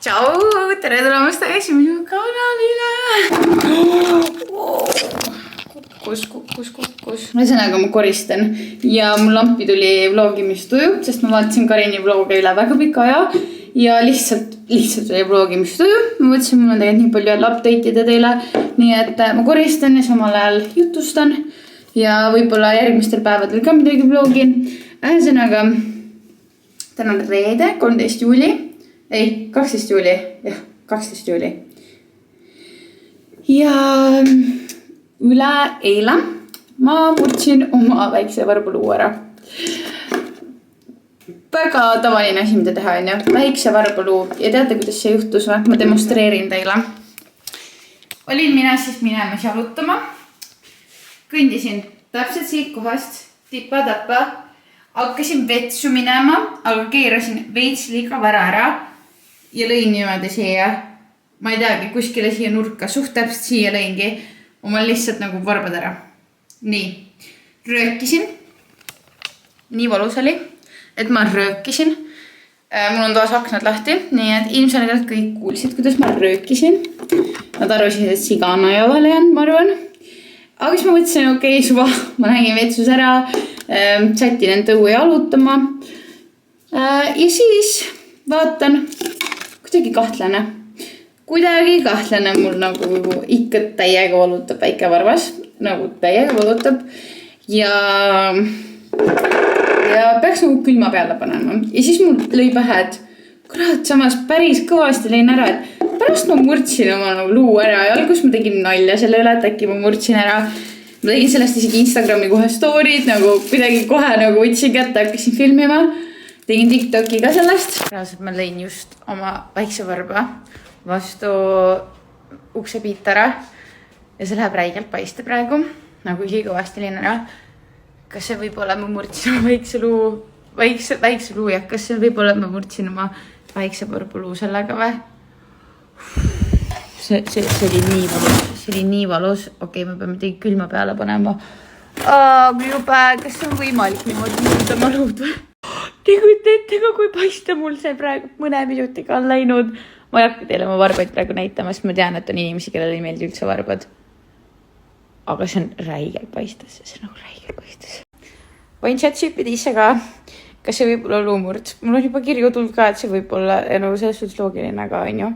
Tšau, tere tulemast tagasi minu kanalile. Kus. Ühesõnaga ma koristan ja mul lampi tuli vlogimistuju, sest ma vaatasin Karini vlogi üle väga pika aja ja lihtsalt tuli vlogimistuju. Ma mõtlesin, mul on tegelikult nii palju update ida teile, nii et ma koristan ja samal ajal jutustan ja võib-olla järgmistel päevadel ka midagi vlogin. Ühesõnaga, täna on reede, 13. juuli. Ei, 12. juuli. Jah, 12. juuli. Ja üle eile ma murdsin oma väikse varbaluu ära. Väga tavaline asi, mida teha on ju. Väikse varbaluu. Ja teate, kuidas see juhtus või? Ma demonstreerin teile. Olin mina siis minemas jalutama. Kõndisin täpselt siit kohast. Tippa-tappa. Hakkasin vetsu minema, aga keerasin veits liiga vara ära. Ja lõin niimoodi siia, ma ei teagi, kuskile siia nurka, suht täpselt siia lõingi. Ma lihtsalt nagu varbad ära. Nii, röökisin. Nii valus oli, et ma röökisin. Mul on toas aknad lahti, nii et ilmselgelt kõik kuulsid, kuidas ma röökisin. Nad arvasid, et sigana ei ole jäänud, ma arvan. Aga siis ma mõtlesin, okei, suva, ma nägin vetsus ära, sätin end õue jalutama. Ja siis vaatan, kuidagi kahtlane mul nagu ikka täiega valutab väike varvas, nagu täiega valutab ja peaks nagu külma peale panema. Ja siis mul lõi pähe, et kurat, samas päris kõvasti lõin ära, et pärast ma murdsin oma nagu luu ära ja algus ma tegin nalja selle üle, et äkki ma murdsin ära. Ma tegin sellest isegi Instagrami kohe story'd, nagu kuidagi kohe nagu võtsin kätte, hakkasin filmima. Tegin TikToki ka sellest. Reaalselt ma lõin just oma väikse varba vastu ukse piit ära. Ja see läheb räigelt paiste praegu. Nagu isi kõvasti lõin ära. Kas see võib olla, ma murdsin oma väikse luu ja kas see võib olla, ma murdsin oma väikse varbuluu sellega või? See oli nii valus. See oli nii valus. Okei, me peame tegi külma peale panema. Minu päe, kas see on võimalik niimoodi murda ma luud või? Tegutete, kui paista mul see praegu mõne minutiga on läinud. Ma ei hakka teile oma varbaid praegu näitama, sest ma tean, et on inimesi, kellel ei meeldi üldse varbad. Aga see on räigelt paistes. See on nagu räigelt paistes. Võin chat-shipida ise ka, kas see võib olla luumurd. Mul on juba kirju tulnud ka, et see võib olla nagu selles suhtes loogiline ka, on ju.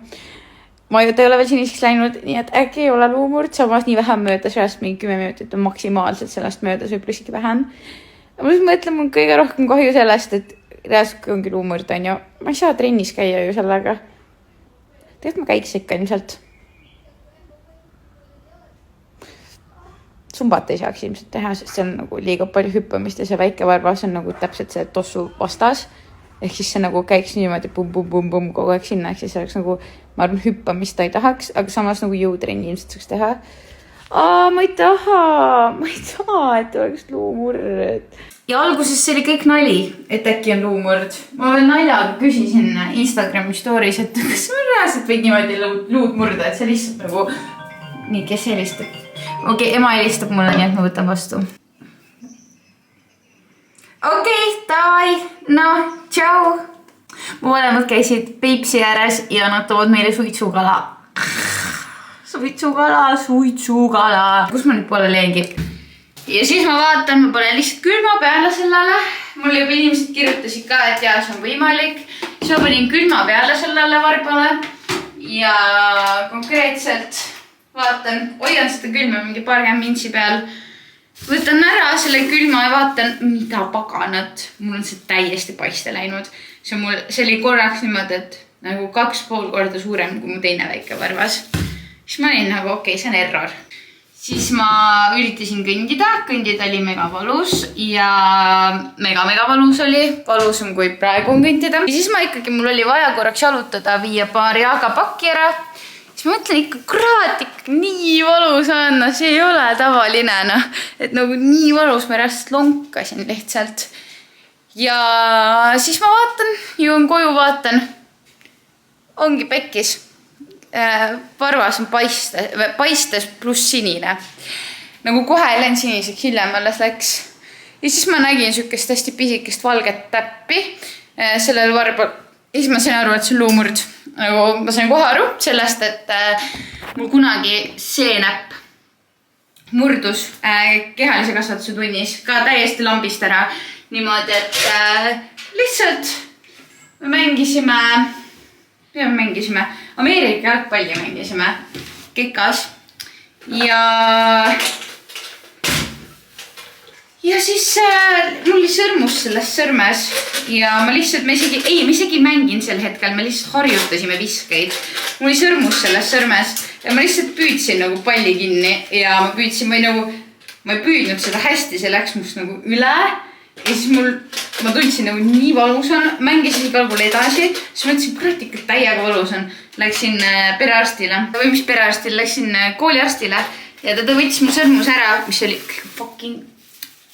Ma ei ole veel siniseks läinud, nii et äkki ei ole luumurd. Samas nii vähem mööda, sellest mingi 10 minutit on maksimaalselt sellest möödas või plussigi vähem. Ma mõtlen, mul kõige rohkem kahju sellest, et reaalselt ongi luumurd, on ju. Ma ei saa trennis käia ju sellega. Tegelikult ma käiks ikka ilmselt. Sumbat ei saaks ilmselt teha, sest see on nagu liiga palju hüppamist ja see väike varbas on nagu täpselt see tossu vastas. Ehk siis see nagu käiks niimoodi pum kogu aeg sinna. Ehk siis see oleks nagu, ma arvan, hüppamist ta ei tahaks, aga samas nagu jõutrenni ilmselt saaks teha. Ma ei taha, et oleks luumurd. Ja alguses see oli kõik nali, et äkki on luumurd. Ma veel naljaga küsisin Instagrami stories, et kas ma reaalselt võid niimoodi luud murda, et see lihtsalt nagu... Nii, kes helistab? Okei, ema helistab mulle, nii et ma võtan vastu. Okei, davai, no, tšau. Mu vanemad käisid Peipsi ääres ja nad toovad meile suitsukala. Suitsukala. Kus ma nüüd poole leengi? Ja siis ma vaatan, ma panen lihtsalt külma peale sellele. Mul juba inimesed kirjutasid ka, et jaa, see on võimalik. Siis ma panin külma peale sellele varbale. Ja konkreetselt vaatan, hoian seda külma mingi 20 mintsi peal. Võtan ära selle külma ja vaatan, mida paganat. Mul on see täiesti paiste läinud. See oli korraks niimoodi, et nagu 2,5 korda suurem kui mu teine väike varvas. Siis ma olin nagu, okei, see on error. Siis ma üritasin kõndida oli mega valus ja mega valus oli, valusam kui praegu on kõndida. Ja siis mul oli vaja korraks jalutada, viia paari agapakki ära. Siis ma mõtlen ikka, kurat, ikka nii valus on, see ei ole tavaline, et nagu nii valus ma räst lonkasin lihtsalt. Ja siis ma vaatan, jõuan koju vaatan, ongi pekkis. Varvas on paistes pluss sinine. Nagu kohe lähen siniseks, hiljem alles läks. Ja siis ma nägin sükest hästi pisikest valget täppi sellel varbal ja siis ma sain aru, et see on luumurd. Nagu ma sain kohe aru sellest, et mul kunagi see näpp murdus kehalise kasvatuse tunnis ka täiesti lambist ära. Niimoodi, et lihtsalt me mängisime, Ameerika jalgpalli mängisime kekas ja siis mul oli sõrmus selles sõrmes ja me isegi mängin sel hetkel, me lihtsalt harjutasime viskeid. Mul oli sõrmus selles sõrmes ja ma lihtsalt püüdsin nagu palli kinni ja ma ei püüdnud seda hästi, see läks must nagu üle ja siis ma tundsin nagu nii valus on, mängisin igal pool edasi, siis mõtlesin, kurat ikka täiega valus on. Läksin perearstile, läksin kooliarstile ja ta võttis mu sõrmus ära, mis oli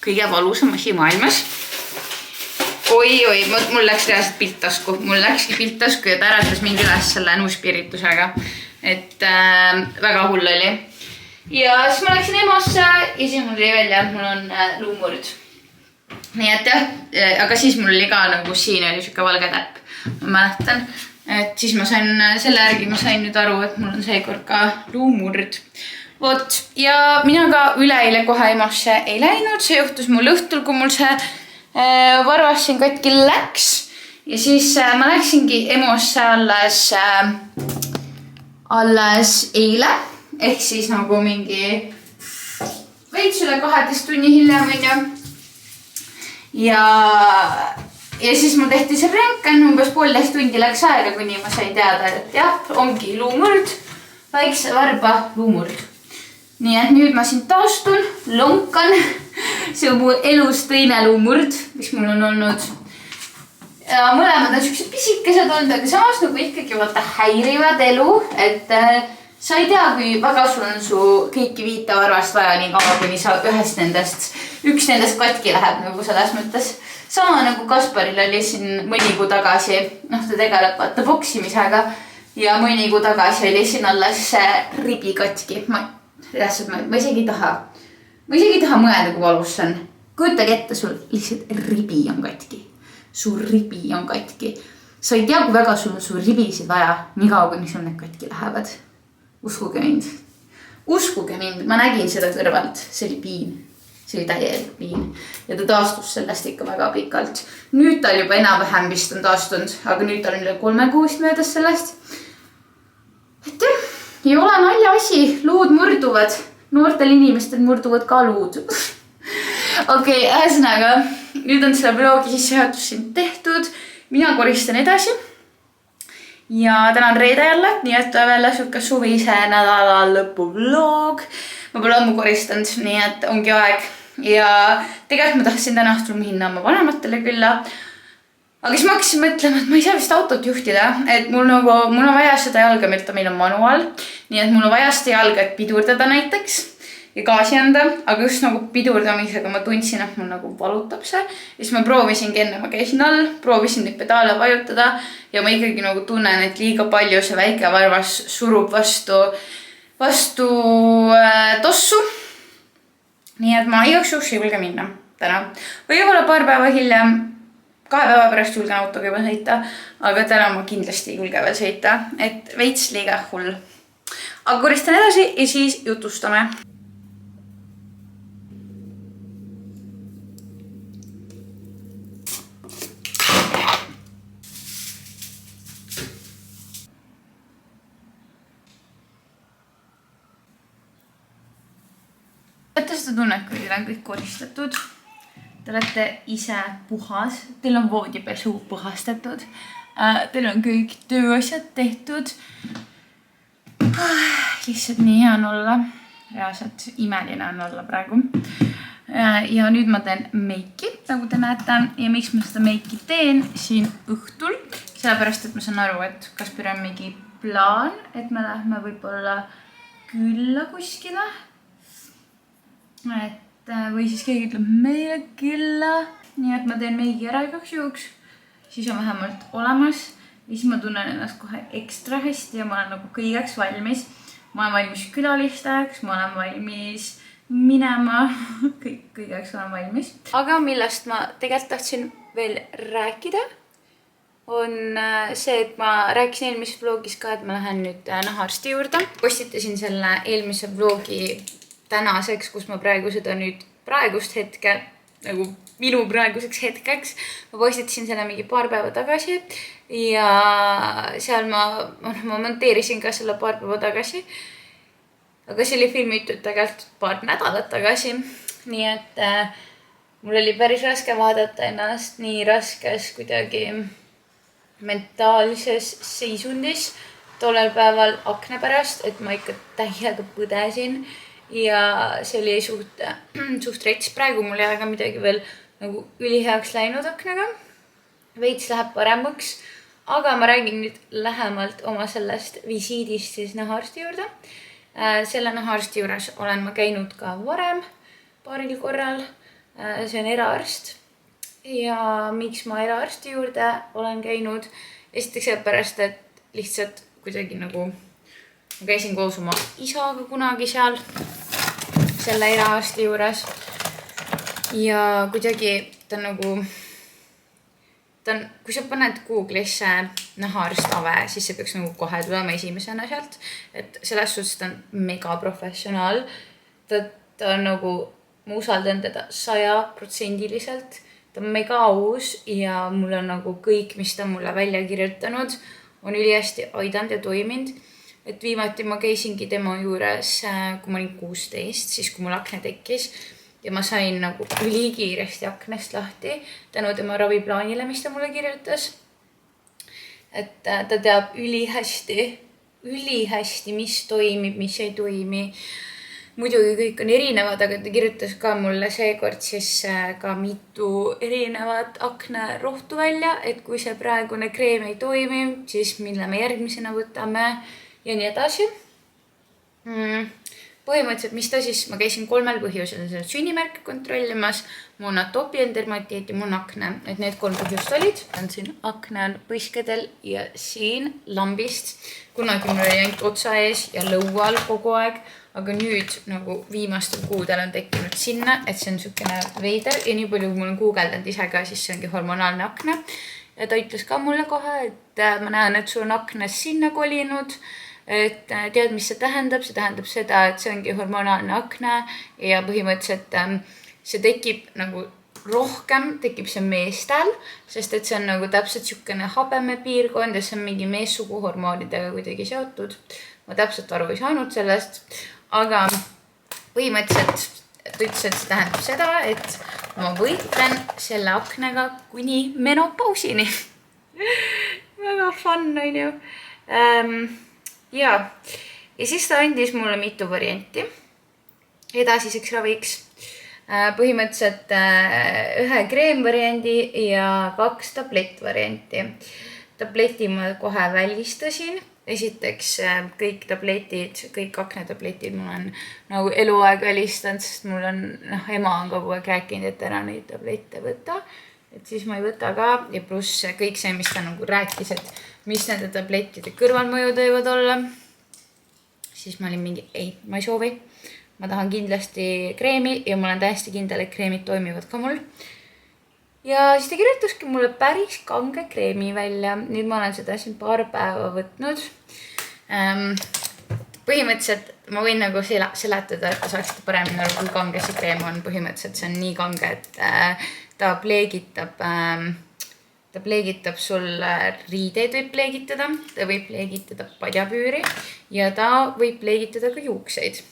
kõige valusam asi maailmas. Oi, mul läks reaalselt pilt tasku. Mul läkski pilt tasku ja ta äratas mind üles selle nuuspiritusega. Et väga hull oli. Ja siis ma läksin EMO-sse ja siis mul tuli välja, et mul on luumurd. Nii et jah, aga siis mul oli ka nagu siin oli siuke valge täpp. Ma mäletan, et siis ma sain selle järgi, ma sain nüüd aru, et mul on seekord ka luumurd. Vot, ja mina ka üleeile kohe EMO-sse ei läinud, see juhtus mul õhtul, kui mul see varvas siin katki läks. Ja siis ma läksingi EMO-sse alles eile, ehk siis nagu mingi veits üle 12 tunni hiljem, onju. Ja siis mul tehti see röntgen, umbes 1,5 tundi läks aega, kuni ma sain teada, et jah, ongi luumurd, väikse varba luumurd. Nii et nüüd ma siin taastun, lonkan. See on mu elus teine luumurd, mis mul on olnud. Ja mõlemad on siuksed pisikesed olnud, aga samas nagu ikkagi vaata häirivad elu, et sa ei tea, kui väga sul on su kõiki 5 varvast vaja nii kaua, kuni sa üks nendest katki läheb nagu selles mõttes. Sama nagu Kasparil oli siin mõni kuu tagasi, ta tegeleb vaata boksimisega ja mõni kuu tagasi oli siin alles ribi katki. Ma isegi ei taha mõelda, kui valus see on. Kujutage ette, sul lihtsalt ribi on katki. Su ribi on katki. Sa ei tea, kui väga sul on su ribisid vaja, nii kaua, kuni sul need katki lähevad. Uskuge mind. Ma nägin seda kõrvalt. See oli piin. See oli täielik piin. Ja ta taastus sellest ikka väga pikalt. Nüüd tal juba enam-vähem vist on taastunud, aga nüüd tal on üle 3 kuust möödas sellest. Et jah, ei ole nalja asi. Luud murduvad. Noortel inimestel murduvad ka luud. Okei, ühesõnaga, nüüd on selle vlogi sissejuhatus siin tehtud. Mina koristan edasi. Ja täna on reede jälle, nii et veel suhka suvise nädala lõpu vlog. Ma pole ammu koristanud, nii et ongi aeg. Ja tegelikult ma tahtsin täna õhtul minna oma vanematele külla. Aga siis ma hakkasin mõtlema, et ma ei saa vist autot juhtida. Et mul on vaja seda jalga, meil on manuaal. Nii et mul on vaja seda jalga, et pidurdada näiteks. Ja gaasi anda, aga just nagu pidurdamisega ma tundsin, et mul nagu valutab see. Ja siis ma proovisingi enne, ma käisin all, proovisin neid pedaale vajutada ja ma ikkagi nagu tunnen, et liiga palju see väike varvas surub vastu tossu. Nii et ma igaks juhuks ei julge minna täna. Võib-olla paar päeva hiljem, 2 päeva pärast julgen autoga juba sõita, aga täna ma kindlasti ei julge veel sõita, et veits liiga hull. Aga koristan edasi ja siis jutustame. Võtta seda tunnet, kui teil on kõik koristatud. Te olete ise puhas. Teil on voodipesu puhastatud. Teil on kõik tööasjad tehtud. Lihtsalt nii hea on olla. Reaalselt imeline on olla praegu. Ja nüüd ma teen meiki, nagu te näete. Ja miks ma seda meiki teen siin õhtul? Sellepärast, et ma saan aru, et Kaspar on mingi plaan, et me lähme võib-olla külla kuskile. Või siis keegi ütleb meile külla. Nii et ma teen meigi ära igaks juhuks. Siis on vähemalt olemas. Ja siis ma tunnen ennast kohe ekstra hästi ja ma olen nagu kõigeks valmis. Ma olen valmis külalistajaks, ma olen valmis minema. Kõigeks olen valmis. Aga millest ma tegelikult tahtsin veel rääkida, on see, et ma rääkisin eelmises vlogis ka, et ma lähen nüüd nahaarsti juurde. Postitasin selle eelmise vlogi tänaseks, kus ma praegu seda nüüd praegust hetke, nagu minu praeguseks hetkeks, ma postitasin selle mingi paar päeva tagasi ja seal ma monteerisin ka selle paar päeva tagasi. Aga see oli filmitud tegelikult paar nädalat tagasi, nii et mul oli päris raske vaadata ennast nii raskes kuidagi mentaalses seisundis tollel päeval akne pärast, et ma ikka täiega põdesin ja see oli suht rets. Praegu mul ei ole ka midagi veel nagu üliheaks läinud aknaga. Veits läheb paremaks, aga ma räägin nüüd lähemalt oma sellest visiidist siis nahaarsti juurde. Selle nahaarsti juures olen ma käinud ka varem paaril korral. See on eraarst. Ja miks ma eraarsti juurde olen käinud? Esiteks sellepärast, et lihtsalt kuidagi nagu ma käisin koos oma isaga kunagi seal selle eraarsti juures. Ja kuidagi ta nagu kui sa paned Google'isse nahaarst Ave, siis see peaks nagu kohe tulema esimesena sealt. Et selles suhtes ta on mega professionaal. Ta on nagu, ma usaldan teda 100%. Ta on mega aus ja mul on nagu kõik, mis ta mulle välja kirjutanud, on ülihästi aidanud ja toiminud. Et viimati ma käisingi tema juures, kui ma olin 16, siis kui mul akne tekkis. Ja ma sain nagu ülikiiresti aknest lahti tänu tema raviplaanile, mis ta mulle kirjutas. Et ta teab ülihästi, mis toimib, mis ei toimi. Muidugi kõik on erinevad, aga ta kirjutas ka mulle seekord siis ka mitu erinevat akne rohtu välja, et kui see praegune kreem ei toimi, siis mille me järgmisena võtame ja nii edasi. Põhimõtteliselt, mis ta siis, ma käisin 3 põhjusel sünnimärke kontrollimas, mul on atoopiline dermatiit ja mul on akne. Et need 3 põhjust olid. Siin akne on põskedel ja siin lambist. Kunagi mul oli ainult otsa ees ja lõual kogu aeg, aga nüüd nagu viimastel kuudel on tekkinud sinna, et see on niisugune veider ja nii palju, kui mul on guugeldanud ise ka, siis see ongi hormonaalne akne. Ja ta ütles ka mulle kohe, et ma näen, et sul on aknes sinna kolinud. Et tead, mis see tähendab? See tähendab seda, et see ongi hormonaalne akne ja põhimõtteliselt see tekib nagu rohkem, tekib see meestel, sest et see on nagu täpselt niisugune habeme piirkond ja see on mingi meessuguhormoonidega kuidagi seotud. Ma täpselt aru ei saanud sellest, aga põhimõtteliselt ta ütles, et see tähendab seda, et ma võitlen selle aknega kuni menopausini. Väga fun, on ju. Ja siis ta andis mulle mitu varianti edasiseks raviks. Põhimõtteliselt 1 kreemvariandi ja 2 tablettvarianti. Tableti ma kohe välistasin. Esiteks kõik tabletid, kõik aknetabletid mul on nagu eluaeg välistanud, sest mul on, ema on kogu aeg rääkinud, et ära neid tablette võta. Et siis ma ei võta ka ja pluss kõik see, mis ta nagu rääkis, et mis nende tablettide kõrvalmõjud võivad olla. Siis ma olin mingi, ei, ma ei soovi. Ma tahan kindlasti kreemi ja ma olen täiesti kindel, et kreemid toimivad ka mul. Ja siis ta kirjutaski mulle päris kange kreemi välja. Nüüd ma olen seda siin paar päeva võtnud. Põhimõtteliselt ma võin nagu seletada, et ta saaksite paremini aru, kui kange see kreem on. Põhimõtteliselt see on nii kange, et ta pleegitab sul riideid võib pleegitada, ta võib pleegitada padjapüüri ja ta võib pleegitada ka juukseid,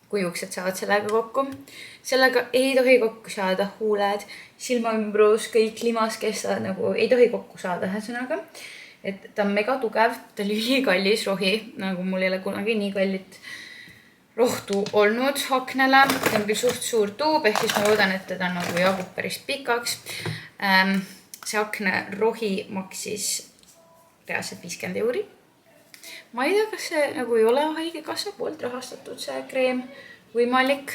kui juuksed saavad sellega kokku. Sellega ei tohi kokku saada huuled, silmaümbrus, kõik limaskestad nagu ei tohi kokku saada ühesõnaga. Et ta on mega tugev, ta oli ülikallis rohi, nagu mul ei ole kunagi nii kallit rohtu olnud aknele. Ta on küll suht suur tuub, ehk siis ma loodan, et teda nagu jagub päris pikaks. See akne rohi maksis reaalselt 50 €. Ma ei tea, kas see nagu ei ole haigekassa poolt rahastatud see kreem võimalik,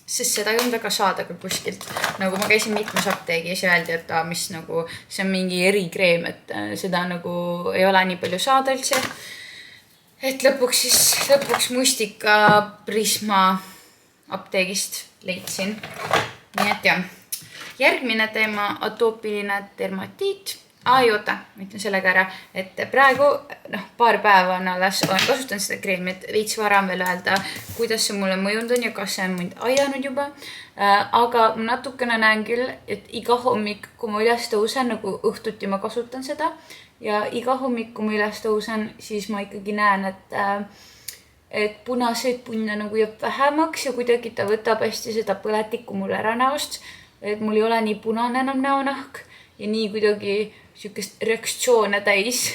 sest seda ei olnud väga saada ka kuskilt. Nagu ma käisin mitmes apteegis ja öeldi, et mis nagu see on mingi erikreem, et seda nagu ei ole nii palju saada üldse. Et lõpuks Mustika Prisma apteegist leidsin. Nii et jah. Järgmine teema, atoopiline dermatiit. Oota, ma ütlen sellega ära, et praegu paar päeva on alles, olen kasutanud seda kreemi, et veits vara veel öelda, kuidas see mulle mõjunud on ja kas see on mind ajanud juba. Aga ma natukene näen küll, et iga hommik, kui ma üles tõusen, nagu õhtuti ma kasutan seda ja iga hommik, kui ma üles tõusen, siis ma ikkagi näen, et punaseid punne nagu jääb vähemaks ja kuidagi ta võtab hästi seda põletikku mul ära näost, et mul ei ole nii punane enam näonahk ja nii kuidagi sükest reaktsioone täis.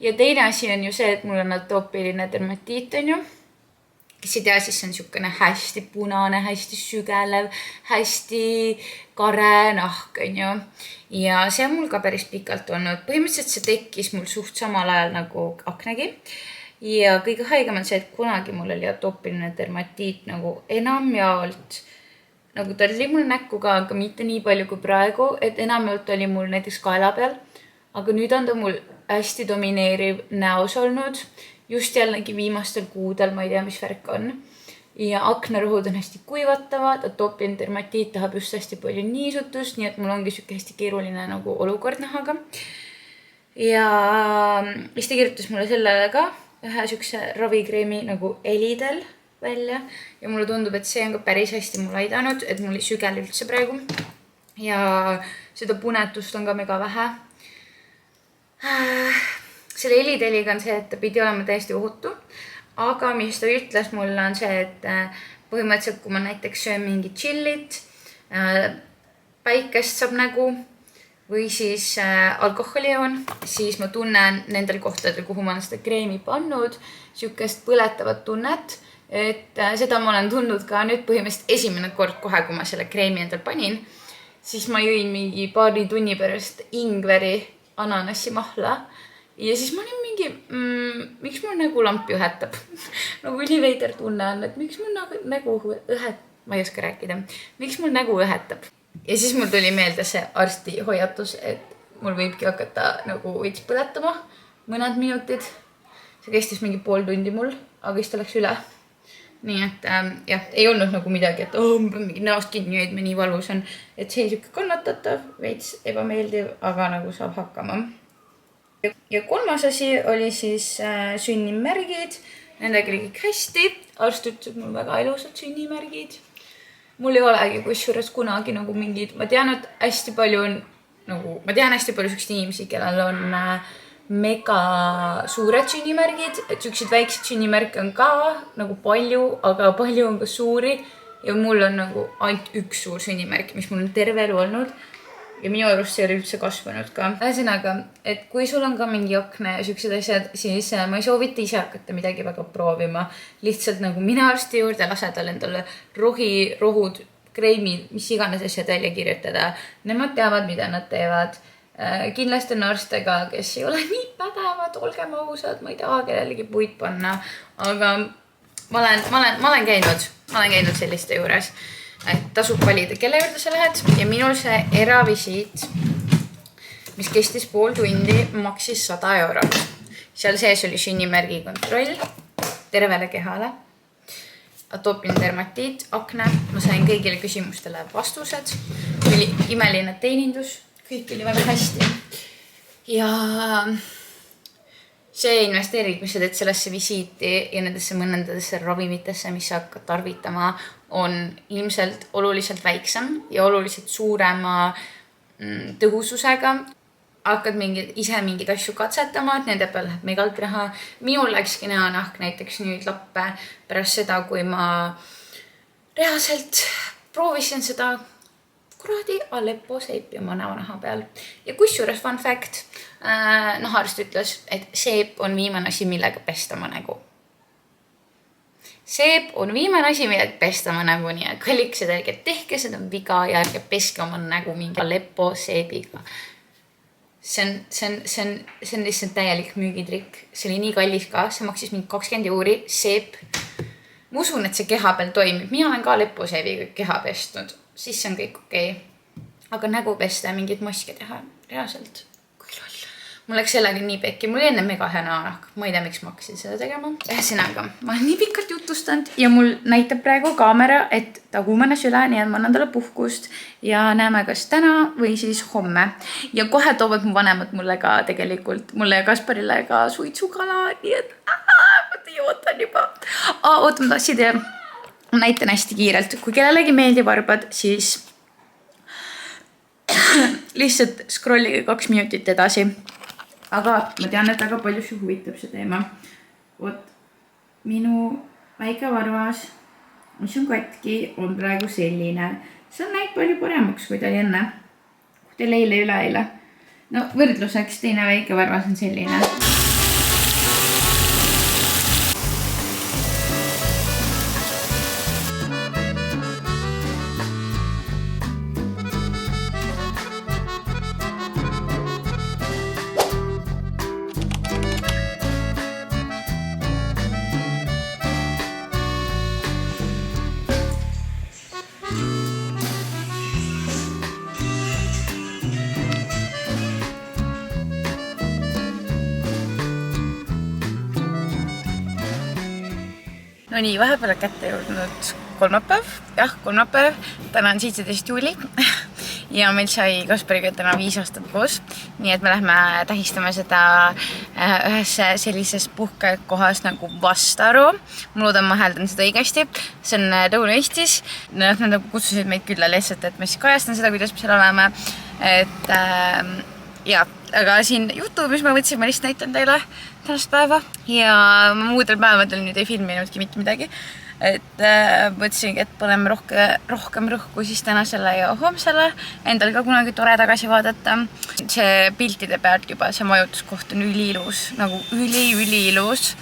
Ja teine asi on ju see, et mul on atoopiline dermatiit, on ju. Kes ei tea, siis see on sükene hästi punane, hästi sügelev, hästi kare nahk, on ju. Ja see on mul ka päris pikalt olnud. Põhimõtteliselt see tekkis mul suht samal ajal nagu aknegi. Ja kõige haigem on see, et kunagi mul oli atoopiline dermatiit nagu enamjaolt. Nagu ta oli mul näkku ka, aga mitte nii palju kui praegu, et enamjaolt oli mul näiteks kaela peal. Aga nüüd on ta mul hästi domineeriv näos olnud. Just jällegi viimastel kuudel, ma ei tea, mis värk on. Ja aknarohud on hästi kuivatavad, atoopiline dermatiit tahab just hästi palju niisutust, nii et mul ongi süke hästi keeruline nagu olukord nahaga. Ja siis ta kirjutas mulle sellele ka ühe sükse ravikreemi nagu Elidel välja ja mulle tundub, et see on ka päris hästi mul aidanud, et mul ei sügel üldse praegu ja seda punetust on ka mega vähe. Selle Elideliga on see, et ta pidi olema täiesti ohutu, aga mis ta ütles mulle on see, et põhimõtteliselt kui ma näiteks söön mingi chillit, päikest saab nägu või siis alkoholi joon, siis ma tunnen nendel kohtadel, kuhu ma olen seda kreemi pannud, sükest põletavat tunnet. Et seda ma olen tundnud ka nüüd põhimõtteliselt esimene kord kohe, kui ma selle kreemi endal panin, siis ma jõin mingi paari tunni pärast ingveri ananassi mahla ja siis ma olin mingi, miks mul nägu lampi õhetab? Nagu üliveider tunne on, et miks mul nägu ma ei oska rääkida, miks mul nägu õhetab? Ja siis mul tuli meelde see arsti hoiatus, et mul võibki hakata nagu veits põletama mõned minutid. See kestis mingi pool tundi mul, aga siis ta läks üle. Nii et jah, ei olnud nagu midagi, et ma pean mingi näost kinni hoidma, nii valus on. Et see ei süke kannatatav, veits ebameeldiv, aga nagu saab hakkama. Ja kolmas asi oli siis sünnimärgid. Nendega oli kõik hästi. Arst ütles, et mul väga ilusad sünnimärgid. Mul ei olegi kusjuures kunagi nagu mingid, ma tean, et hästi palju on nagu, ma tean hästi palju sükseid inimesi, kellel on mega suured sünnimärgid, et sükseid väikseid sünnimärke on ka nagu palju, aga palju on ka suuri ja mul on nagu ainult üks suur sünnimärk, mis mul on terve elu olnud ja minu arust see oli üldse kasvanud ka. Ühesõnaga, et kui sul on ka mingi akne ja süksed asjad, siis ma ei soovita ise hakata midagi väga proovima. Lihtsalt nagu mine arsti juurde, lase tal endale rohud, kreemid, mis iganes asjad välja kirjutada. Nemad teavad, mida nad teevad. Kindlasti on arstega, kes ei ole nii pädevad, olgem ausad, ma ei taha kellelegi puid panna, aga ma olen käinud selliste juures, et tasub valida, kelle juurde sa lähed ja minul see eravisiit, mis kestis pool tundi, maksis 100 €. Seal sees oli sünnimärgi kontroll tervele kehale, atoopiline dermatiit, akne, ma sain kõigile küsimustele vastused, oli imeline teenindus. Kõik oli väga hästi. Ja see investeering, mis sa teed sellesse visiiti ja nendesse mõnendadesse ravimitesse, mis sa hakkad tarvitama, on ilmselt oluliselt väiksem ja oluliselt suurema tõhususega. Hakkad ise mingid asju katsetama, et nende peal läheb megalt raha. Minul läkski näonahk näiteks nüüd lappe pärast seda, kui ma reaalselt proovisin seda kuradi Aleppo seipi oma näonaha peal. Ja kusjuures fun fact, nahaarst ütles, et seep on viimane asi, millega pesta oma nägu. Seep on viimane asi, millega pesta oma nägu, nii et kalliksed, ärge tehke seda viga ja ärge peske oma nägu mingi Aleppo seebiga. See on lihtsalt täielik müügitrikk. See oli nii kallis ka, see maksis mingi 20 €, seep. Ma usun, et see keha peal toimib. Mina olen ka Aleppo seebiga keha pestnud. Siis see on kõik okei. Aga nägu pesta ja mingid maske teha reaalselt. Kui loll. mul läks sellega nii pekki, mul oli enne mega hea näonahk, ma ei tea, miks ma hakkasin seda tegema. Ühesõnaga, ma olen nii pikalt jutustanud ja mul näitab praegu kaamera, et ta kuumenes üle, nii et ma annan talle puhkust ja näeme kas täna või siis homme. Ja kohe toovad mu vanemad mulle ka tegelikult, mulle ja Kasparile ka suitsukala, nii et ma ootan juba. Oota, ma tahtsin teha, näitan hästi kiirelt, kui kellelegi meeldib varbad, siis lihtsalt scrollige 2 minutit edasi. Aga ma tean, et väga palju see huvitab see teema. Oot, minu väike varvas, mis on katki, on praegu selline. See on näib palju paremaks, kui ta oli enne. Kui teil eile üle. No võrdluseks teine väike varvas on selline. No nii, vahepeal kätte jõudnud kolmapäev. Jah, kolmapäev. Täna on 17. juuli ja meil sai Kaspariga täna 5 aastat koos. Nii et me lähme tähistame seda ühes sellises puhkekohas nagu Vastaru. Ma loodan, ma hääldan seda õigesti. See on Lõuna-Eestis. Nad kutsusid meid külla lihtsalt, et ma siis kajastan seda, kuidas me seal oleme. Et ja, aga siin YouTube'is ma võtsin, ma lihtsalt näitan teile tänast päeva ja ma muudel päevadel nüüd ei filminudki mitte midagi. Et mõtlesingi, et paneme rohkem rõhku siis tänasele ja homsele. Endal ka kunagi tore tagasi vaadata. See piltide pealt juba see majutuskoht on üliilus, nagu üliilus.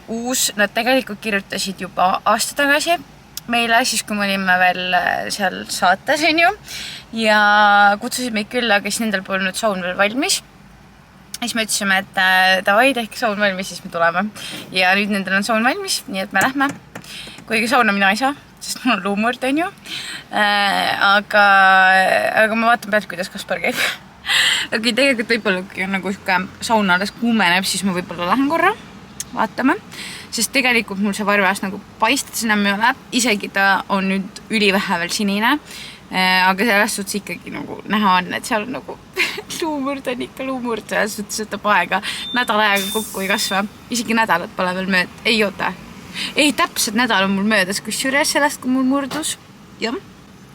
Uus, nad tegelikult kirjutasid juba aasta tagasi meile, siis kui me olime veel seal saates, on ju. Ja kutsusid meid külla, kes nendel polnud saun veel valmis. Siis me ütlesime, et davai, tehke saun valmis, siis me tuleme. Ja nüüd nendel on saun valmis, nii et me lähme. Kuigi sauna mina ei saa, sest mul on luumurd, on ju. Aga ma vaatan pealt, kuidas Kaspar käib. Aga tegelikult võib-olla, kui nagu sauna alles kuumeneb, siis ma võib-olla lähen korra. Vaatame. Sest tegelikult mul see varvas nagu paistas enam ei ole. Isegi ta on nüüd ülivähe veel sinine. Aga selles suhtes ikkagi nagu näha on, et seal on nagu luumurd on ikka luumurd. Selles suhtes võtab aega. Nädal aega kokku ei kasva. Isegi nädalat pole veel mööd. Ei oota. Ei, täpselt nädal on mul möödas, kusjuures sellest, kui mul murdus. Jah,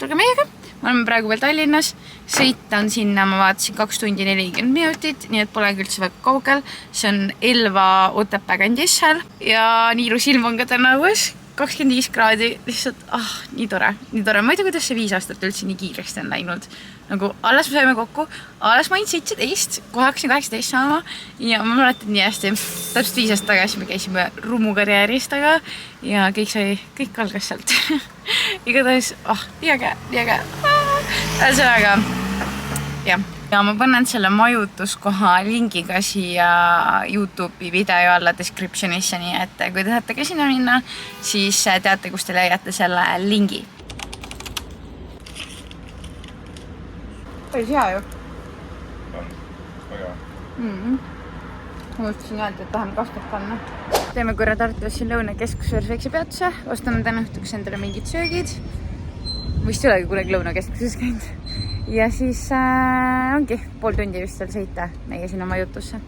tulge meiega. Me oleme praegu veel Tallinnas. Sõita on sinna, ma vaatasin 2 tundi 40 minutit, nii et pole üldse väga kaugel. See on Elva Otepää kandis seal. Ja nii ilus ilm on ka täna õues. 25 kraadi, lihtsalt, nii tore. Ma ei tea, kuidas see 5 aastat üldse nii kiiresti on läinud. Nagu, alles me saime kokku, alles ma olin 17, kohe hakkasin 18 saama ja ma mäletan nii hästi. Täpselt 5 aastat tagasi me käisime Rumukarjäärist taga ja kõik algas sealt. Igatahes, nii äge. Ühesõnaga, jah. Ja ma panen selle majutuskoha lingiga siia YouTube'i video alla descriptionisse, nii et kui te tahate ka sinna minna, siis teate, kus te leiate selle lingi. Päris hea ju. On, väga. Ma mõtlesin jah, et tahame Kaspart panna. Teeme korra Tartus siin Lõunakeskuses väikse peatuse. Ostame täna õhtuks endale mingid söögid. Vist ei olegi kunagi Lõunakeskuses käinud. Ja siis ongi pool tundi vist veel sõita meie sinna majutusse.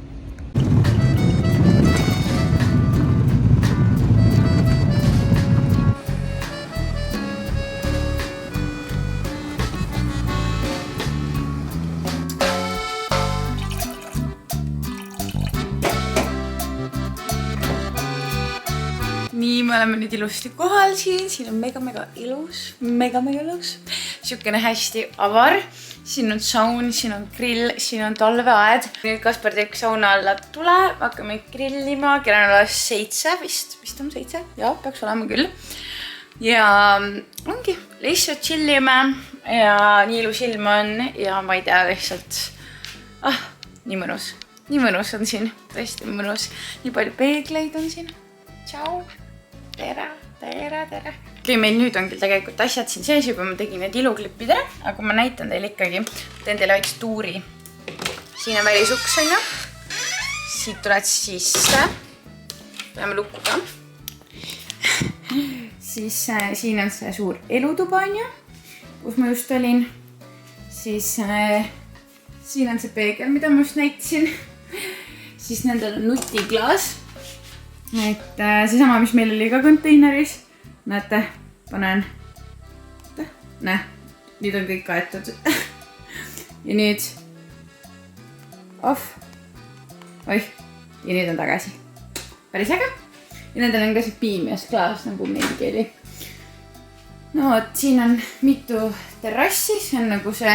Nii, me oleme nüüd ilusti kohal siin on mega ilus, mega ilus. Siukene hästi avar, siin on saun, siin on grill, siin on talveaed. Nüüd Kaspar teeb sauna alla tule, hakkame grillima, kell on alles 7, vist on 7, jah, peaks olema küll. Ja ongi, lihtsalt chillime ja nii ilus ilm on ja ma ei tea, lihtsalt, nii mõnus on siin, tõesti mõnus. Nii palju peegleid on siin, tšau. Tere. Okei, meil nüüd on küll tegelikult asjad siin sees juba, ma tegin need iluklippid ära, aga ma näitan teile ikkagi, teen teile väikse tuuri siin on välisuks, on ju. Siit tuled sisse. Peame lukku ka. Siis siin on see suur elutuba, on ju, kus ma just olin. Siis siin on see peegel, mida ma just näitasin. Siis nendel on nutiklaas. Et seesama, mis meil oli ka konteineris. Näete, panen. Näe, nüüd on kõik kaetud. Ja nüüd off. Oih, ja nüüd on tagasi. Päris äge. Ja nendel on ka see piimias klaas, nagu meilgi oli. No, siin on mitu terrassi. See on nagu see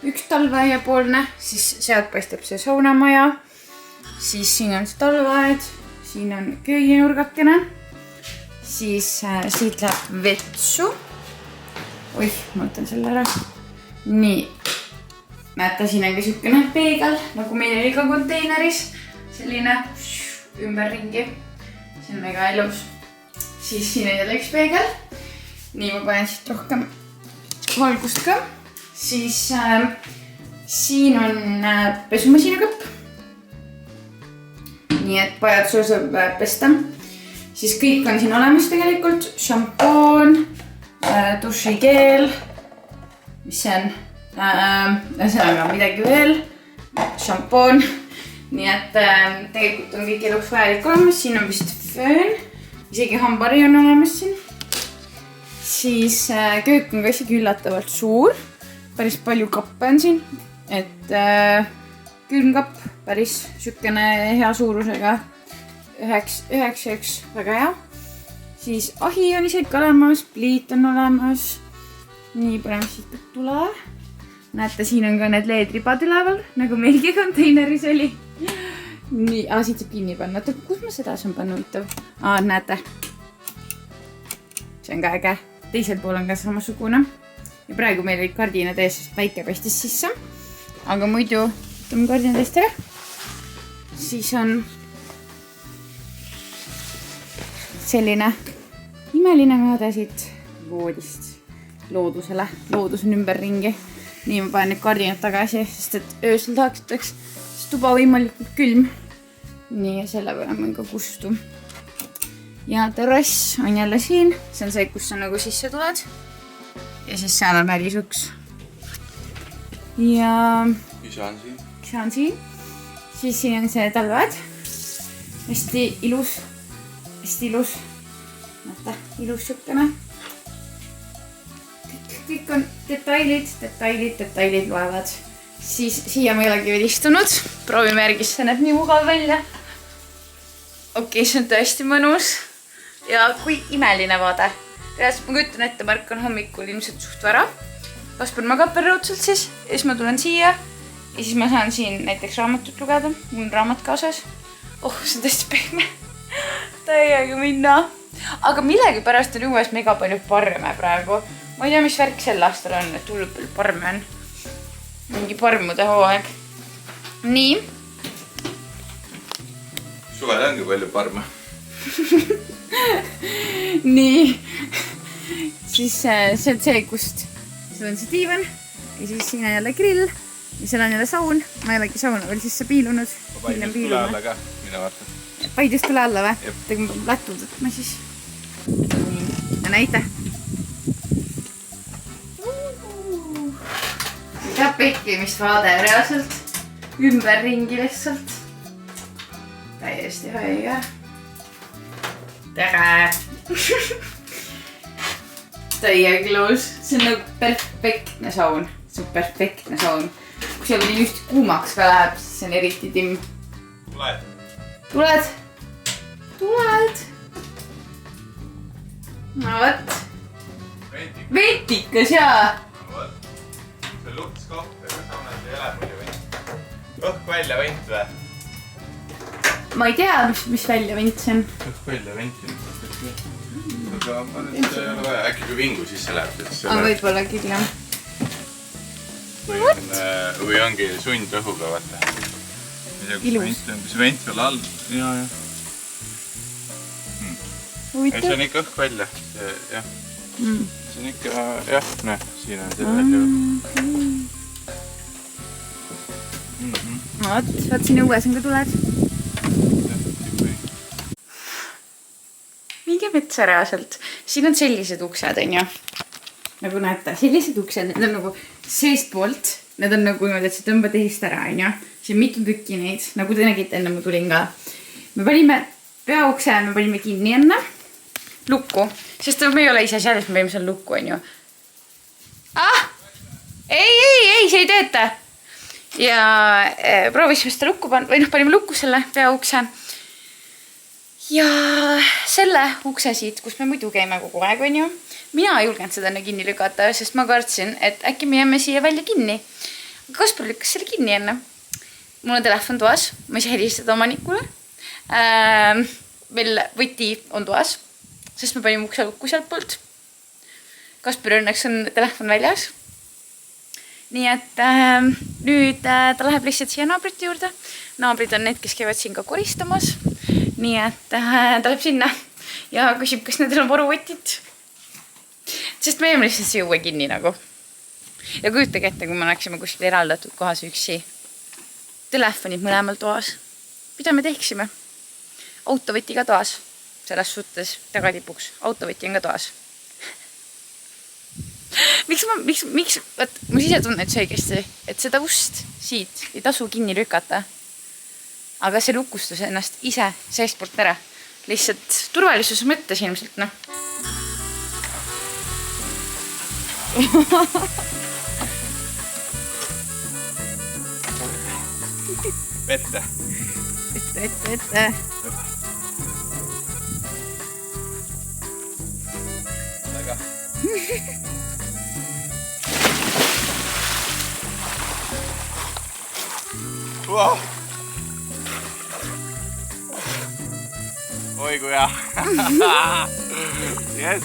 üks talveaiapoolne. Siis sealt paistab see saunamaja. Siis siin on see talveaed. Siin on kööginurgakene. Siis siit läheb vetsu. Oih, ma võtan selle ära. Nii. Näete, siin on ka siukene peegel, nagu meil oli ka konteineris. Selline ümberringi. See on mega ilus. Siis siin on jälle üks peegel. Nii, ma panen siit rohkem valgust ka. Siis siin on pesumasinaköpp. Nii, et vajadusel saab pesta. Siis kõik on siin olemas tegelikult. Šampoon, dušikeel. Mis see on? Seal on ka midagi veel. Šampoon. Nii, et tegelikult on kõik eluks vajalik olemas. Siin on vist föön. Isegi hambari on olemas siin. Siis köök on ka isegi üllatavalt suur. Päris palju kappe on siin. Et külmkapp päris sükene hea suurusega. 9 väga hea. Siis ahi on isegi olemas. Pliit on olemas. Nii, paneme siit tule. Näete, siin on ka need leedribad üleval, nagu meilgi konteineris oli. Nii, siit saab kinni panna. Oota, kus ma seda saan panna huvitav? Näete. See on ka äge. Teisel pool on ka samasugune. Ja praegu meil olid kardinad ees, sest väike paistis sisse. Aga muidu, võtame kardinad eest ära. Siis on selline imeline vaade siit voodist loodusele. Loodus on ümberringi. Nii, ma panen need kardinad tagasi, sest et öösel tahaksitaks tuba võimalikult külm. Nii, ja selle paneme ka kustu. Ja terrass on jälle siin. See on see, kus sa nagu sisse tuled. Ja siis seal on välisuks. Ja isa on siin. Isa on siin. Siis siin on see talveaed. Hästi ilus. Hästi ilus. Näete, ilus sükene. Kõik on detailid loevad. Siis siia ma ei olegi veel istunud. Proovime järgis, see näeb nii mugav välja. Okei, see on tõesti mõnus. Ja kui imeline vaade. Tegelikult ma kütan ette, ma ärkan hommikul ilmselt suht vara. Kaspan magab perraudselt siis. Ja siis ma tulen siia. Ja siis ma saan siin näiteks raamatut lugeda. Mul on raamat kaasas. Oh, see on tõesti pehme. Täiega minna. Aga millegi pärast on juues mega palju parme praegu. Ma ei tea, mis värk sel aastal on, et hullult palju parme on. Mingi parmude hooaeg. Nii. Suvel ongi palju parme. Nii. Siis see on see, kust seal on see diivan. Ja siis siin on jälle grill. Ja seal on jälle saun. Ma ei olegi sauna veel sisse piilunud. Ma paidist tule alla ka, mina vaatan. Paidist tule alla või? Tegin lätud, et ma siis. Ja näite. Mida pekkimist vaade reaalselt. Ümberringi lihtsalt. Täiesti haige. Tere! Täiega ilus. See on nagu perfektne saun. See on perfektne saun. Kui seal nii just kuumaks ka läheb, siis see on eriti timm. Tuled? Tuled? Tuled? No võt. Ventikas, jaa. No võt. See on luks koht, aga saunas ei ole muidu vent. Õhk välja vent või? Ma ei tea, mis välja vent see on. Õhk välja vent. Aga ma nüüd ei ole vaja. Äkki kui vingu sisse läheb. Aga võib-olla küll, jah. Või ongi sundõhuga, vaata. Ilus. See vent veel all. Jaa. See on ikka õhk välja. Jah. See on ikka, jah, näe, siin on see välja. Vaat siin õues on ka tuled. Minge metsa reaalselt. Siin on sellised uksed, on ju. Nagu näete, sellised uksed, need on nagu seest poolt. Need on nagu niimoodi, et sa tõmbad ehist ära, on ju. Siin on mitu tükki neid, nagu te nägite enne ma tulin ka. Me panime peaukse, me panime kinni enne. Lukku. Sest me ei ole ise seal, me panime seal lukku, on ju. Ei, see ei tööta. Ja proovisime seda lukku panna, või panime lukku selle peaukse. Ja selle ukse siit, kus me muidu käime kogu aeg, on ju. Mina ei julgenud seda kinni lükata, sest ma kartsin, et äkki me jääme siia välja kinni. Kaspar lükkas selle kinni enne. Mul on telefon toas, ma ei saa helistada omanikule. Meil võti on toas, sest me panime ukse lukku sealt poolt. Kaspar õnneks on telefon väljas. Nii et nüüd ta läheb lihtsalt siia naabrite juurde. Naabrid on need, kes käivad siin ka koristamas. Nii et ta läheb sinna ja küsib, kas nendel on varuvõtit. Sest me jääme lihtsalt siia uue kinni nagu. Ja kujutage ette, kui me läksime kuskil eraldatud kohas üksi. Telefonid mõlemal toas. Mida me teeksime? Autovõti ka toas. Selles suhtes tagatipuks. Autovõti on ka toas. Miks, võt, ma ise tunnen õigesti, et seda ust siit ei tasu kinni lükata. Aga see lukustus ennast ise seestpoolt ära. Lihtsalt turvalisuse mõttes ilmselt, noh. Vette. Vette. Väga. Wow. Oi kui hea. Yes.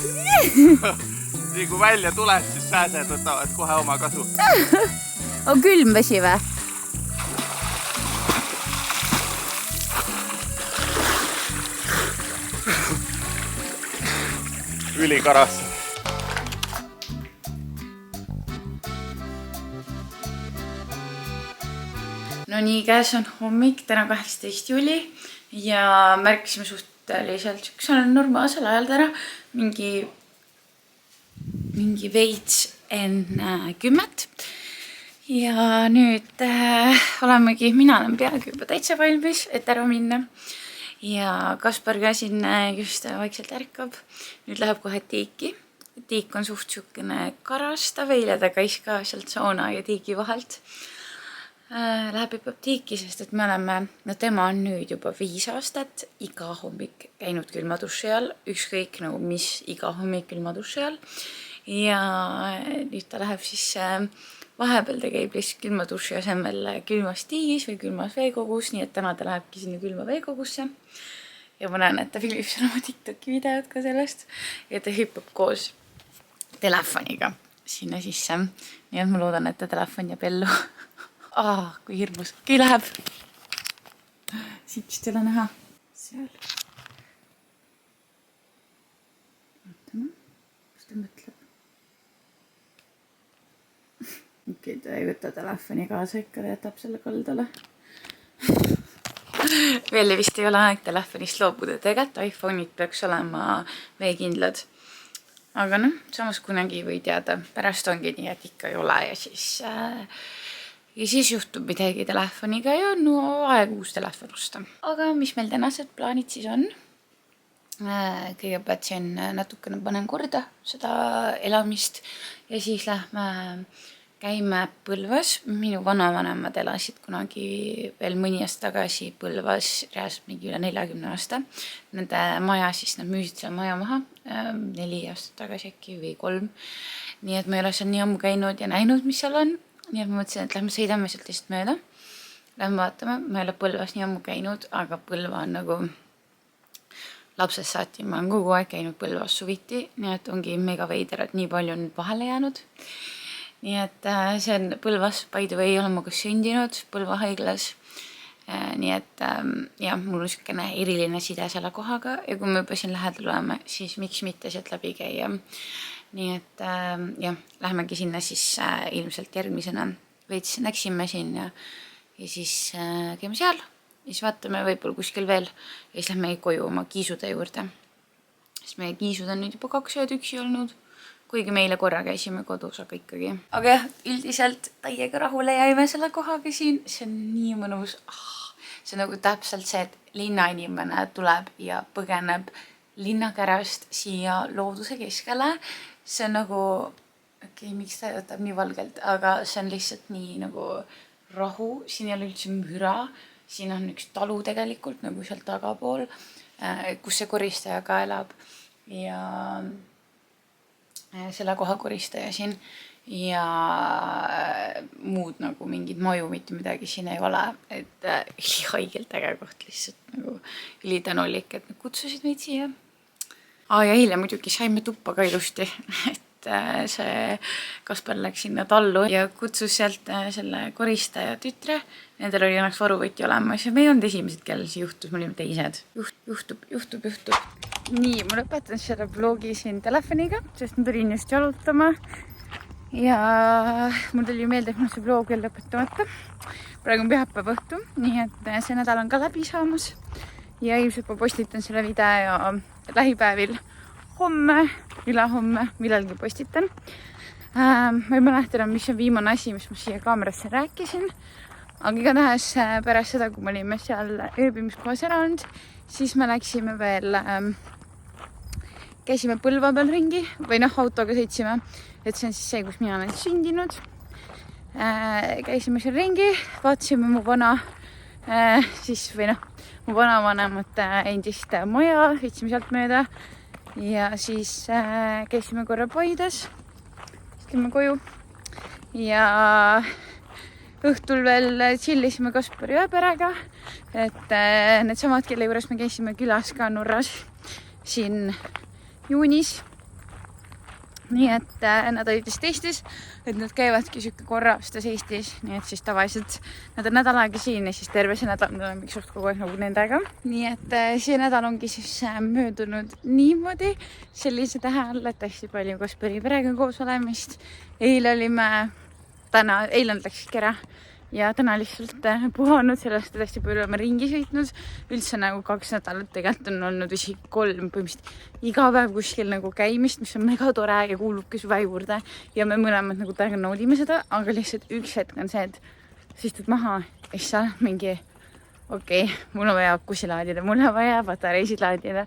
Nii kui välja tuleb, siis sääsed võtavad kohe oma kasu. On külm vesi või? Ülikaras. No nii, käes on hommik, täna 18. juuli ja märkisime suhteliselt sükksel normaalsel ajal täna mingi veits enne 10. Ja nüüd olemegi, mina olen peaaegu juba täitsa valmis, et ära minna. Ja Kaspar ka siin just vaikselt ärkab. Nüüd läheb kohe tiiki. Tiik on suht sükene karastav, eile ta käis ka sealt sauna ja tiiki vahelt. Läheb juba tiiki, sest et me oleme, no tema on nüüd juba 5 aastat iga hommik käinud külmaduši all, ükskõik nagu mis iga hommik külmaduši all. Ja nüüd ta läheb siis, vahepeal ta käib lihtsalt külmaduši asemel külmas tiigis või külmas veekogus, nii et täna ta lähebki sinna külma veekogusse. Ja ma näen, et ta filmib seal oma TikToki videot ka sellest ja ta hüppab koos telefoniga sinna sisse. Nii et ma loodan, et ta telefon jääb ellu. Kui hirmus. Kui läheb. Siit ei ole näha. Seal. Vaatame. Mis ta mõtleb? Okei, ta ei võta telefoni kaasa ikka, ta jätab selle kaldale. Veel vist ei ole aeg telefonist loobuda. Tegelikult iPhone'id peaks olema veekindlad. Aga noh, samas kunagi või teada. Pärast ongi nii, et ikka ei ole ja siis juhtub midagi telefoniga ja no aeg uus telefon osta. Aga mis meil tänased plaanid siis on? Kõigepealt siin natukene panen korda seda elamist ja siis lähme käime Põlvas. Minu vanavanemad elasid kunagi veel mõni aasta tagasi Põlvas, reaalselt mingi üle 40 aasta. Nende maja siis, nad müüsid selle maja maha 4 aastat tagasi äkki või 3. Nii et ma ei ole seal nii ammu käinud ja näinud, mis seal on. Nii et ma mõtlesin, et lähme sõidame sealt lihtsalt mööda. Lähme vaatame, ma ei ole Põlvas nii ammu käinud, aga Põlva on nagu lapsest saati. Ma olen kogu aeg käinud Põlvas suviti, nii et ongi mega veider, et nii palju on nüüd vahele jäänud. Nii et see on Põlvas, by the way, olen ma ka sündinud Põlva haiglas. Nii et ja, mul on sükene eriline side selle kohaga ja kui me juba siin lähedal oleme, siis miks mitte sealt läbi käia. Nii et jah, lähemegi sinna siis ilmselt järgmisena veits näksime siin ja siis käime seal ja siis vaatame võib-olla kuskil veel ja siis lähme koju oma kiisude juurde. Sest meie kiisud on nüüd juba 2 ööd üksi olnud, kuigi meile korra käisime kodus, aga ikkagi. Aga jah, üldiselt täiega rahule jäime selle kohaga siin, see on nii mõnus. See on nagu täpselt see, et linnainimene tuleb ja põgeneb linnakärast siia looduse keskele. See on nagu, miks ta võtab nii valgelt, aga see on lihtsalt nii nagu rahu, siin ei ole üldse müra, siin on üks talu tegelikult nagu seal tagapool, kus see koristaja ka elab ja selle koha koristaja siin ja muud nagu mingid maju, mitte midagi siin ei ole, et haigelt äge koht lihtsalt nagu ülitänulik, et nad kutsusid meid siia. Ja eile muidugi saime tuppa ka ilusti, et see Kaspar läks sinna tallu ja kutsus sealt selle koristaja tütre. Nendel oli õnneks varuvõti olemas ja me ei olnud esimesed, kellel see juhtus, me olime teised. Juhtub. Nii, ma lõpetan selle vlogi siin telefoniga, sest ma tulin just jalutama. Ja mul tuli meelde, et mul see vlog veel lõpetamata. Praegu on pühapäeva õhtu, nii et see nädal on ka läbi saamas. Ja ilmselt ma postitan selle video ja lähipäevil homme, ülehomme, millalgi postitan. Ma ei mäleta enam, mis on viimane asi, mis ma siia kaamerasse rääkisin. Aga igatahes pärast seda, kui me olime seal ööbimiskohas ära olnud, siis me läksime veel, käisime Põlva peal ringi või autoga sõitsime, et see on siis see, kus mina olen sündinud. Käisime seal ringi, vaatasime mu mu vanavanemate endist maja, sõitsime sealt mööda ja siis käisime korra Paides, tulime koju ja õhtul veel chillisime Kaspari ööperega, et needsamad, kelle juures me käisime külas ka Norras siin juunis. Nii et nad olid vist Eestis, et nad käivadki siuke korra aastas Eestis, nii et siis tavaliselt nad on nädal aega siin ja siis terve see nädal me oleme üks kogu aeg nagu nendega. Nii et see nädal ongi siis möödunud niimoodi sellise tähe all, et hästi palju Kaspari perega koos olemist. Eile läks ära ja täna lihtsalt puhanud, sellest hästi palju oleme ringi sõitnud. Üldse nagu 2 nädalat tegelikult on olnud isegi 3 põhimõtteliselt iga päev kuskil nagu käimist, mis on mega tore ja kuulubki suve juurde. Ja me mõlemad nagu täiega naudime seda, aga lihtsalt üks hetk on see, et sa istud maha ja siis sa mingi mul on vaja akusi laadida, mul on vaja patareisid laadida.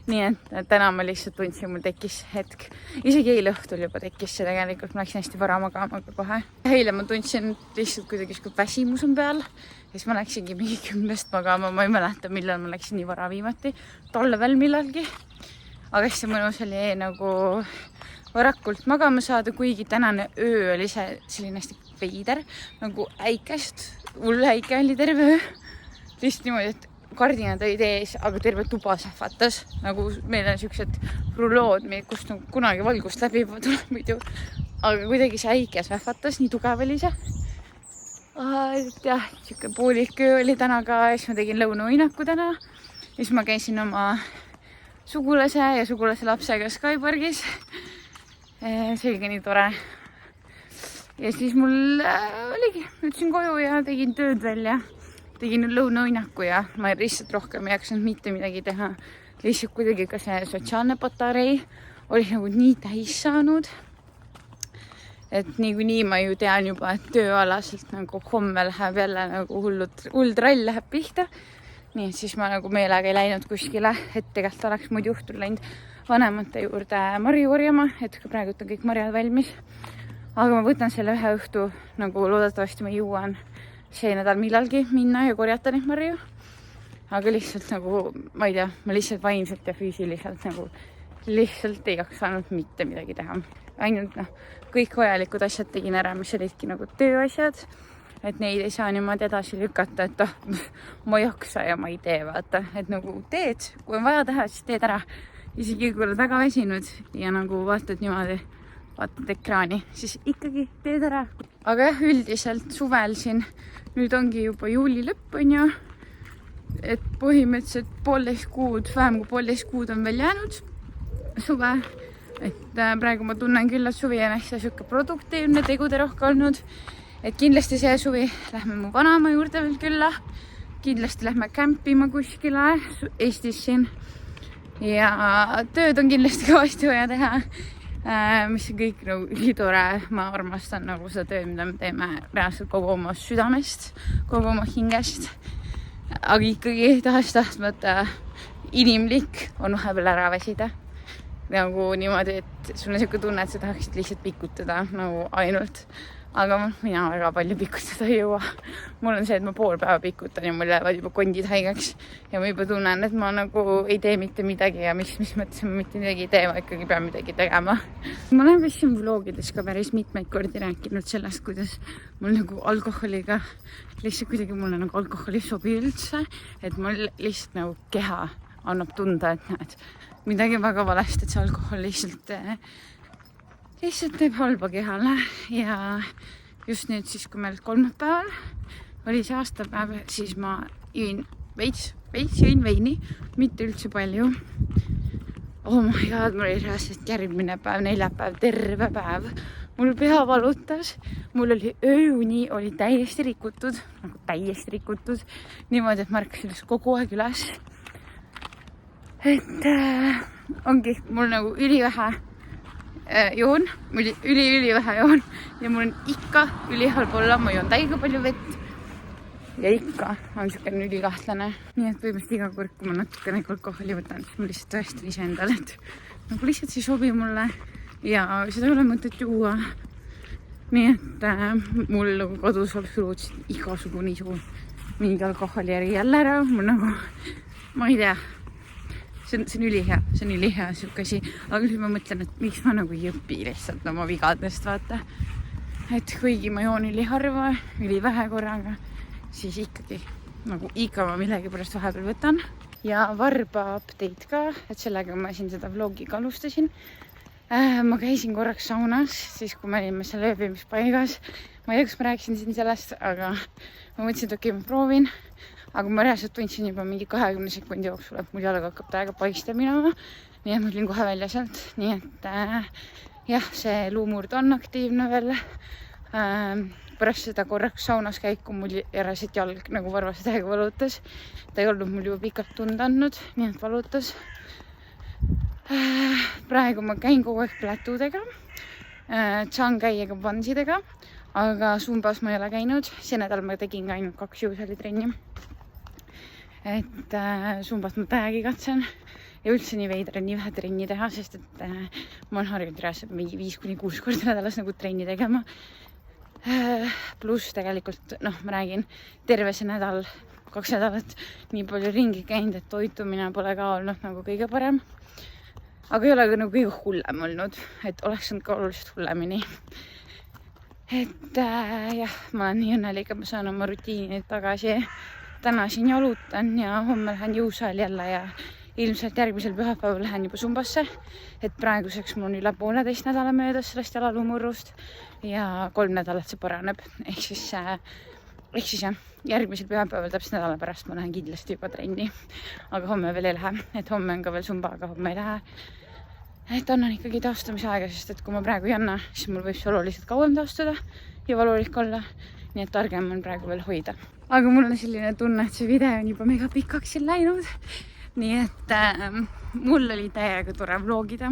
Nii et täna ma lihtsalt tundsin, mul tekkis hetk. Isegi eile õhtul juba tekkis see tegelikult, ma läksin hästi vara magama kohe. Eile ma tundsin lihtsalt kuidagi väsimus on peal. Ja siis ma läksingi mingi 10 magama, ma ei mäleta, millal ma läksin nii vara viimati. Talvel millalgi. Aga hästi mõnus oli nagu varakult magama saada, kuigi tänane öö oli selline hästi veider. Nagu äikest, hull äike oli terve öö. Lihtsalt niimoodi, et kardinad olid ees, aga terve tuba sähvatas. Nagu meil on siuksed rulood, kust on kunagi valgust läbi tuleb muidu. Aga kuidagi see äike sähvatas, nii tugev oli see. Jah, siuke poolik öö oli täna ka, siis ma tegin lõunauinaku täna. Siis ma käisin oma sugulase ja sugulase lapsega Skypargis. See oli ka nii tore. Ja siis mul oligi, ütlesin koju ja tegin tööd välja. Tegin lõunauinaku ja ma lihtsalt rohkem ei jaksanud mitte midagi teha. Lihtsalt kuidagi ka see sotsiaalne patarei oli nagu nii täis saanud. Et nii ma ju tean juba, et tööalaselt nagu homme läheb jälle nagu hull trall läheb pihta. Nii et siis ma nagu meelega ei läinud kuskile, et tegelikult oleks muidu õhtul läinud vanemate juurde marju korjama, et praegu on kõik marjad valmis. Aga ma võtan selle ühe õhtu, nagu loodetavasti ma jõuan see nädal millalgi minna ja korjata neid marju. Aga lihtsalt nagu, ma ei tea, ma lihtsalt vaimselt ja füüsiliselt nagu lihtsalt ei jaksanud mitte midagi teha. Ainult kõik vajalikud asjad tegin ära, mis olidki nagu tööasjad, et neid ei saa niimoodi edasi lükata, et ma ei jaksa ja ma ei tee, vaata. Et nagu teed, kui on vaja teha, siis teed ära. Isegi kui oled väga väsinud ja nagu vaatad niimoodi, vaatad ekraani, siis ikkagi teed ära. Aga jah, üldiselt suvel siin, nüüd ongi juba juuli lõpp, on ju, et põhimõtteliselt 1,5 kuud, vähem kui 1,5 kuud on veel jäänud suve. Et praegu ma tunnen küll, et suvi on hästi siuke produktiivne, tegude rohke olnud. et kindlasti see suvi lähme mu vanaema juurde veel külla. Kindlasti lähme kämpima kuskile Eestis siin. Ja tööd on kindlasti kõvasti vaja teha, mis on kõik nagu ülitore. Ma armastan nagu seda tööd, mida me teeme reaalselt kogu oma südamest, kogu oma hingest. Aga ikkagi tahes-tahtmata inimlik on vahepeal ära väsida. Nagu niimoodi, et sul on selline tunne, et sa tahaksid lihtsalt pikutada nagu ainult. Aga mina väga palju pikutada ei jõua. Mul on see, et ma pool päeva pikutan ja mul lähevad juba kondid haigeks. Ja ma juba tunnen, et ma nagu ei tee mitte midagi ja mis mõttes ma mitte midagi ei tee, ma ikkagi pean midagi tegema. Ma olen vist siin vlogides ka päris mitmeid kordi rääkinud sellest, kuidas mul nagu alkoholiga, lihtsalt kuidagi mulle nagu alkoholi sobi üldse, et mul lihtsalt nagu keha annab tunda, et näed, midagi väga valesti, et see alkohol lihtsalt teeb halba kehale. Ja just nüüd siis, kui meil kolmapäeval oli see aastapäev, siis ma jõin veits jõin veini, mitte üldse palju. Oh my god, mul oli reaalselt järgmine päev, neljapäev, terve päev. Mul pea valutas, mul oli ööuni oli täiesti rikutud, nagu täiesti rikutud. Niimoodi, et ma ärkasin kogu aeg üles. Et ongi mul nagu ülivähe joon, mul ülivähe joon ja mul on ikka ülihalb olla, ma joon täiega palju vett ja ikka on selline ülikahtlane. Nii et võimest iga kord, kui ma natukene alkoholi võtan, siis ma lihtsalt tõestan ise endale, et nagu lihtsalt see sobi mulle ja seda ei ole mõtet juua. Nii et mul nagu kodus absoluutselt igasugune isu mingi alkoholi äri jälle ära, mul nagu, ma ei tea. See on ülihea, siuke asi. Aga nüüd ma mõtlen, et miks ma nagu ei õpi lihtsalt oma vigadest, vaata. Et kuigi ma joon üliharva, ülivähe korraga, siis ikkagi nagu iga ma millegi pärast vahepeal võtan. Ja varba update ka, et sellega ma siin seda vlogi ka alustasin. Ma käisin korraks saunas, siis kui me olime seal ööbimispaigas. Ma ei tea, kas ma rääkisin siin sellest, aga ma mõtlesin, et okei, ma proovin. Aga ma reaalselt tundsin juba mingi 20 sekundi jooksul, et mul jalg hakkab täiega paista minema. Nii et ma tulin kohe välja sealt. Nii et jah, see luumurd on aktiivne veel. Pärast seda korraks saunas käiku mul järjest jalg nagu varvas täiega valutas. Ta ei olnud mul juba pikalt tunda andnud, nii et valutas. Praegu ma käin kogu aeg plätudega. Saan käia ka pansidega, aga sumbas ma ei ole käinud. See nädal ma tegin ka ainult 2 juuselitrenni. Et sumbas ma täiegi katsen ja üldse nii veidra nii vähe trenni teha, sest et ma olen harjunud reaalselt mingi 5-6 korda nädalas nagu trenni tegema. Pluss tegelikult, ma räägin terve see nädal, 2 nädalat nii palju ringi käinud, et toitumine pole ka olnud nagu kõige parem. Aga ei ole ka nagu kõige hullem olnud, et oleks olnud ka oluliselt hullemini. Et jah, ma olen nii õnnelik, et ma saan oma rutiini tagasi. Täna siin jalutan ja homme lähen jõusaal jälle ja ilmselt järgmisel pühapäeval lähen juba sumbasse. Et praeguseks mul on üle 1,5 nädala möödas sellest jalaluumurrust ja 3 nädalat see paraneb. Ehk siis jah, järgmisel pühapäeval täpselt nädala pärast ma lähen kindlasti juba trenni. Aga homme veel ei lähe, et homme on ka veel sumba, aga homme ei lähe. Et annan ikkagi taastumisaega, sest et kui ma praegu ei anna, siis mul võib see oluliselt kauem taastuda ja valulik olla. Nii et targem on praegu veel hoida. Aga mul on selline tunne, et see video on juba mega pikaks siin läinud. Nii et mul oli täiega tore vlogida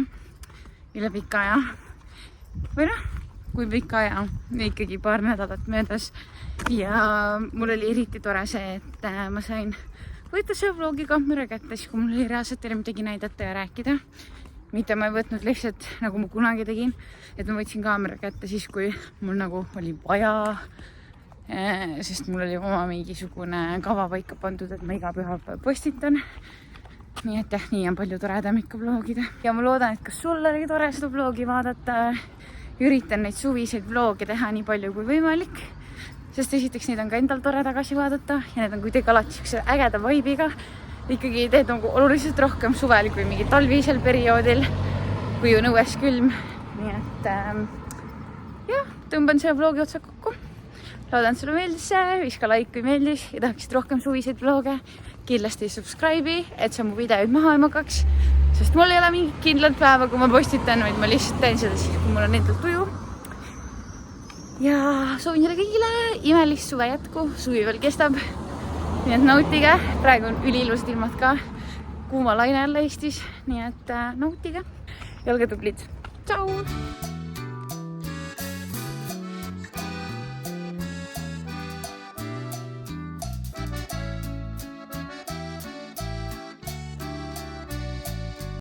üle pika aja. Või kui pika aja, ikkagi 2 nädalat möödas. Ja mul oli eriti tore see, et ma sain võtta see vlogi kaamera kätte, siis kui mul oli reaalselt teile midagi näidata ja rääkida. Mitte ma ei võtnud lihtsalt, nagu ma kunagi tegin, et ma võtsin kaamera kätte siis, kui mul nagu oli vaja. Sest mul oli oma mingisugune kava paika pandud, et ma iga pühapäev postitan. Nii et jah, nii on palju toredam ikka vlogida. Ja ma loodan, et kas sul oli tore seda vlogi vaadata. Üritan neid suviseid vloge teha nii palju kui võimalik. Sest esiteks neid on ka endal tore tagasi vaadata. Ja need on kuidagi alati siukse ägeda vibe'iga. Ikkagi teed nagu oluliselt rohkem suvel kui mingi talvisel perioodil. Kui on õues külm. Nii et jah, tõmban selle vlogi otsa kokku. Loodan, sulle meeldis see, viska like, kui meeldis ja tahaksid rohkem suviseid vloge. Kindlasti subscribe'i, et sa mu videoid maha ei magaks, sest mul ei ole mingit kindlat päeva, kui ma postitan, vaid ma lihtsalt teen seda siis, kui mul on endalt tuju. ja soovin teile kõigile imelist suve jätku, suvi veel kestab. Nii et nautige, praegu on üliilusad ilmad ka, kuuma laine jälle Eestis, nii et nautige ja olge tublid. Tšau!